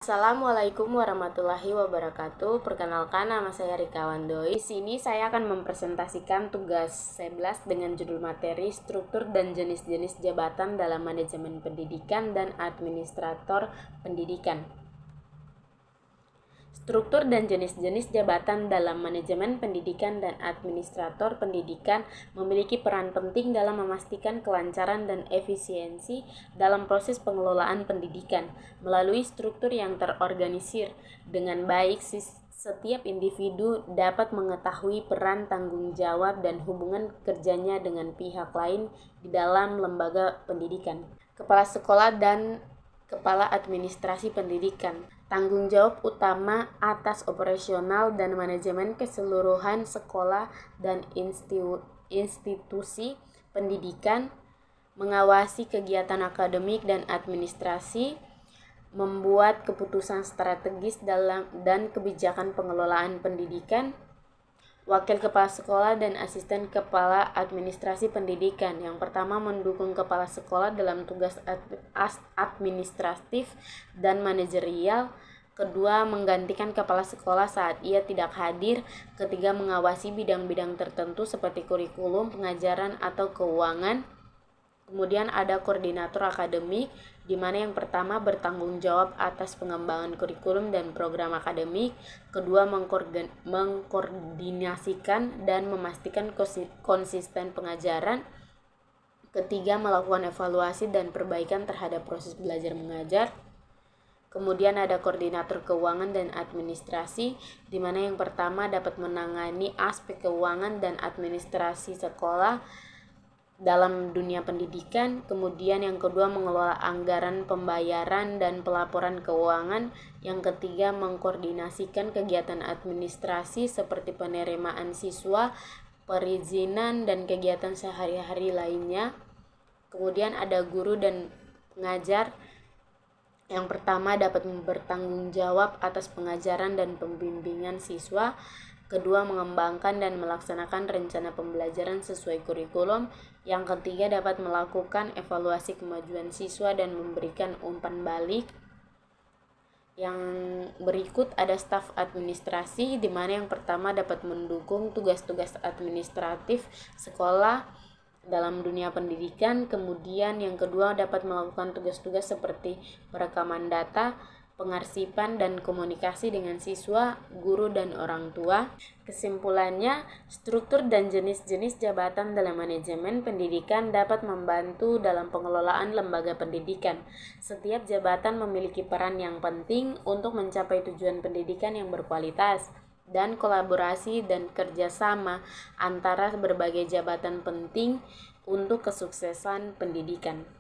Assalamualaikum warahmatullahi wabarakatuh. Perkenalkan, nama saya Rika Wandoy. Di sini saya akan mempresentasikan tugas 11 dengan judul materi struktur dan jenis-jenis jabatan dalam manajemen pendidikan dan administrator pendidikan. Struktur dan jenis-jenis jabatan dalam manajemen pendidikan dan administrator pendidikan memiliki peran penting dalam memastikan kelancaran dan efisiensi dalam proses pengelolaan pendidikan. Melalui struktur yang terorganisir dengan baik, setiap individu dapat mengetahui peran, tanggung jawab, dan hubungan kerjanya dengan pihak lain di dalam lembaga pendidikan. Kepala sekolah dan kepala administrasi pendidikan tanggung jawab utama atas operasional dan manajemen keseluruhan sekolah dan institusi pendidikan, mengawasi kegiatan akademik dan administrasi, membuat keputusan strategis dan kebijakan pengelolaan pendidikan. Wakil kepala sekolah dan asisten kepala administrasi pendidikan. Yang pertama, mendukung kepala sekolah dalam tugas administratif dan manajerial. Kedua, menggantikan kepala sekolah saat ia tidak hadir. Ketiga, mengawasi bidang-bidang tertentu seperti kurikulum, pengajaran, atau keuangan. Kemudian ada koordinator akademik, di mana yang pertama bertanggung jawab atas pengembangan kurikulum dan program akademik. Kedua, mengkoordinasikan dan memastikan konsisten pengajaran. Ketiga, melakukan evaluasi dan perbaikan terhadap proses belajar mengajar. Kemudian ada koordinator keuangan dan administrasi, di mana yang pertama dapat menangani aspek keuangan dan administrasi sekolah dalam dunia pendidikan. Kemudian yang kedua, mengelola anggaran pembayaran dan pelaporan keuangan. Yang ketiga, mengkoordinasikan kegiatan administrasi seperti penerimaan siswa, perizinan, dan kegiatan sehari-hari lainnya. Kemudian ada guru dan pengajar. Yang pertama, dapat bertanggung jawab atas pengajaran dan pembimbingan siswa. Kedua, mengembangkan dan melaksanakan rencana pembelajaran sesuai kurikulum. Yang ketiga, dapat melakukan evaluasi kemajuan siswa dan memberikan umpan balik. Yang berikut ada staf administrasi, di mana yang pertama dapat mendukung tugas-tugas administratif sekolah dalam dunia pendidikan. Kemudian yang kedua, dapat melakukan tugas-tugas seperti perekaman data, pengarsipan, dan komunikasi dengan siswa, guru, dan orang tua. Kesimpulannya, struktur dan jenis-jenis jabatan dalam manajemen pendidikan dapat membantu dalam pengelolaan lembaga pendidikan. Setiap jabatan memiliki peran yang penting untuk mencapai tujuan pendidikan yang berkualitas, dan kolaborasi dan kerjasama antara berbagai jabatan penting untuk kesuksesan pendidikan.